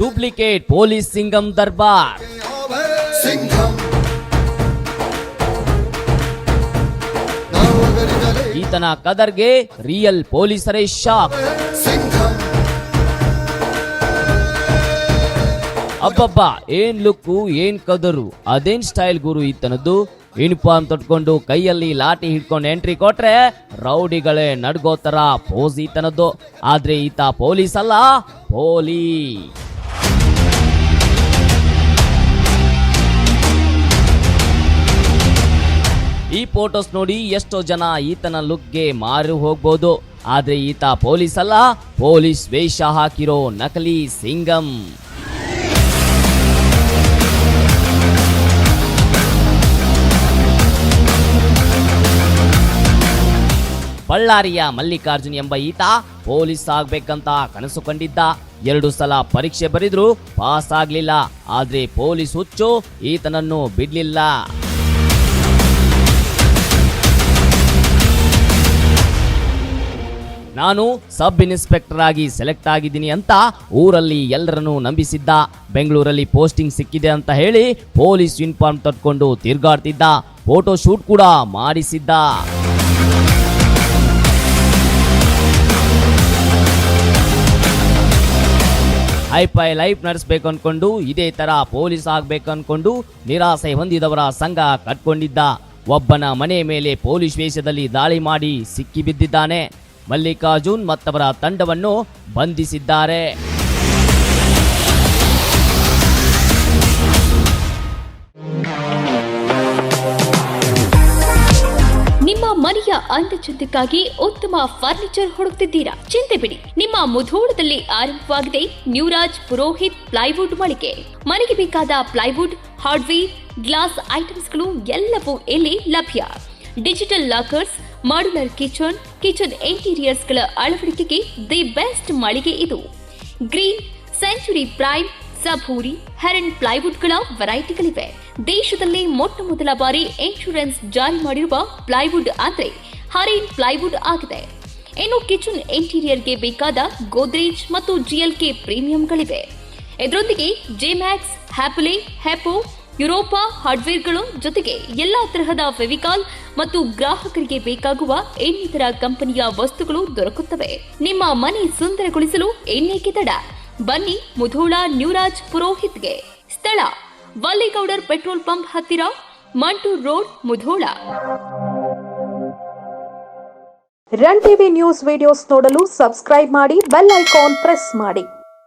Duplicate police Singam ದರ್ಬಾರ್. ಈತನ ಕದರ್ಗೆ real ಪೊಲೀಸರೇ shock. ಅಬ್ಬಬ್ಬ, ಏನ್ ಲುಕ್ಕು, ಏನ್ ಕದರು, ಅದೇನ್ ಸ್ಟೈಲ್ ಗುರು ಈತನದ್ದು. ಯೂನಿಫಾರ್ಮ್ ತೊಟ್ಕೊಂಡು ಕೈಯಲ್ಲಿ ಲಾಠಿ ಹಿಡ್ಕೊಂಡು ಎಂಟ್ರಿ ಕೊಟ್ರೆ ರೌಡಿಗಳೇ ನಡ್ಗೋತರ ಪೋಸ್ ಈತನದ್ದು. ಆದ್ರೆ ಈತ ಪೊಲೀಸ್ ಅಲ್ಲ, ಪೋಲಿ. ಈ ಫೋಟೋಸ್ ನೋಡಿ ಎಷ್ಟೋ ಜನ ಈತನ ಲುಕ್ಗೆ ಮಾರು ಹೋಗ್ಬೋದು. ಆದ್ರೆ ಈತ ಪೊಲೀಸ್ ಅಲ್ಲ, ಪೊಲೀಸ್ ವೇಷ ಹಾಕಿರೋ ನಕಲಿ ಸಿಂಗಂ. ಬಳ್ಳಾರಿಯ ಮಲ್ಲಿಕಾರ್ಜುನ್ ಎಂಬ ಈತ ಪೊಲೀಸ್ ಆಗ್ಬೇಕಂತ ಕನಸು ಕಂಡಿದ್ದ. 2 ಸಲ ಪರೀಕ್ಷೆ ಬರೆದ್ರು ಪಾಸ್ ಆಗ್ಲಿಲ್ಲ. ಆದ್ರೆ ಪೊಲೀಸ್ ಹುಚ್ಚು ಈತನನ್ನು ಬಿಡ್ಲಿಲ್ಲ. ನಾನು ಸಬ್ ಇನ್ಸ್ಪೆಕ್ಟರ್ ಆಗಿ ಸೆಲೆಕ್ಟ್ ಆಗಿದ್ದೀನಿ ಅಂತ ಊರಲ್ಲಿ ಎಲ್ಲರನ್ನೂ ನಂಬಿಸಿದ್ದ. ಬೆಂಗಳೂರಲ್ಲಿ ಪೋಸ್ಟಿಂಗ್ ಸಿಕ್ಕಿದೆ ಅಂತ ಹೇಳಿ ಪೊಲೀಸ್ ಯೂನಿಫಾರ್ಮ್ ತೊಟ್ಕೊಂಡು ತಿರ್ಗಾಡ್ತಿದ್ದ. ಫೋಟೋ ಶೂಟ್ ಕೂಡ ಮಾಡಿಸಿದ್ದ. ಹೈಫೈ ಲೈಫ್ ನಡೆಸಬೇಕು ಅನ್ಕೊಂಡು ಇದೇ ತರ ಪೊಲೀಸ್ ಆಗ್ಬೇಕು ಅನ್ಕೊಂಡು ನಿರಾಸೆ ಹೊಂದಿದವರ ಸಂಘ ಕಟ್ಕೊಂಡಿದ್ದ. ಒಬ್ಬನ ಮನೆ ಮೇಲೆ ಪೊಲೀಸ್ ವೇಷದಲ್ಲಿ ದಾಳಿ ಮಾಡಿ ಸಿಕ್ಕಿ ಬಿದ್ದಿದ್ದಾನೆ. ಮಲ್ಲಿಕಾರ್ಜುನ್ ಮತ್ತವರ ತಂಡವನ್ನು ಬಂಧಿಸಿದ್ದಾರೆ. ನಿಮ್ಮ ಮನೆಯ ಅಂದಚಂದಕ್ಕಾಗಿ ಉತ್ತಮ ಫರ್ನಿಚರ್ ಹುಡುಕ್ತಿದ್ದೀರಾ? ಚಿಂತೆ ಬಿಡಿ, ನಿಮ್ಮ ಮುಧೋಳದಲ್ಲಿ ಆರಂಭವಾಗಿದೆ ನ್ಯೂರಾಜ್ ಪುರೋಹಿತ್ ಪ್ಲೈವುಡ್ ಮಳಿಗೆ. ಮನೆಗೆ ಬೇಕಾದ ಪ್ಲೈವುಡ್, ಹಾರ್ಡ್ವೇರ್, ಗ್ಲಾಸ್ ಐಟಮ್ಸ್ಗಳು ಎಲ್ಲವೂ ಇಲ್ಲಿ ಲಭ್ಯ. ಡಿಜಿಟಲ್ ಲಾಕರ್ಸ್, ಮಾಡ್ಯುಲರ್ ಕಿಚನ್ ಇಂಟೀರಿಯರ್ಸ್ಗಳ ಅಳವಡಿಕೆಗೆ ದಿ ಬೆಸ್ಟ್ ಮಳಿಗೆ ಇದು. ಗ್ರೀನ್, ಸೆಂಚುರಿ ಪ್ರೈಮ್, ಸಬೂರಿ, ಹೆರನ್ ಪ್ಲೈವುಡ್ಗಳ ವೆರೈಟಿಗಳಿವೆ. ದೇಶದಲ್ಲಿ ಮೊಟ್ಟ ಮೊದಲ ಬಾರಿ ಇನ್ಶೂರೆನ್ಸ್ ಜಾರಿ ಮಾಡಿರುವ ಪ್ಲೈವುಡ್ ಅಂದ್ರೆ ಹರೇನ್ ಪ್ಲೈವುಡ್ ಆಗಿದೆ. ಇನ್ನು ಕಿಚನ್ ಇಂಟೀರಿಯರ್ಗೆ ಬೇಕಾದ ಗೋದ್ರೇಜ್ ಮತ್ತು ಜಿಎಲ್ಕೆ ಪ್ರೀಮಿಯಂಗಳಿವೆ. ಇದರೊಂದಿಗೆ ಜೆಮ್ಯಾಕ್ಸ್, ಹ್ಯಾಪಲೆ, ಹೆಪೋ, ಯುರೋಪಾ ಹಾರ್ಡ್ವೇರ್ಗಳು ಜೊತೆಗೆ ಎಲ್ಲಾ ತರಹದ ಫೆವಿಕಾಲ್ ಮತ್ತು ಗ್ರಾಹಕರಿಗೆ ಬೇಕಾಗುವ ಇನ್ನಿತರ ಕಂಪನಿಯ ವಸ್ತುಗಳು ದೊರಕುತ್ತವೆ. ನಿಮ್ಮ ಮನೆ ಸುಂದರಗೊಳಿಸಲು ಇನ್ನೇಕೆ ತಡ? ಬನ್ನಿ ಮುಧೋಳ ನ್ಯೂರಾಜ್ ಪುರೋಹಿತ್ಗೆ. ಸ್ಥಳ ವಲ್ಲಿಗೌಡರ್ ಪೆಟ್ರೋಲ್ ಪಂಪ್ ಹತ್ತಿರ, Mantur road, Mudhol. Run TV news videos ನೋಡಲು ಸಬ್ಸ್ಕ್ರೈಬ್ ಮಾಡಿ, ಬೆಲ್ ಐಕಾನ್ ಪ್ರೆಸ್ ಮಾಡಿ.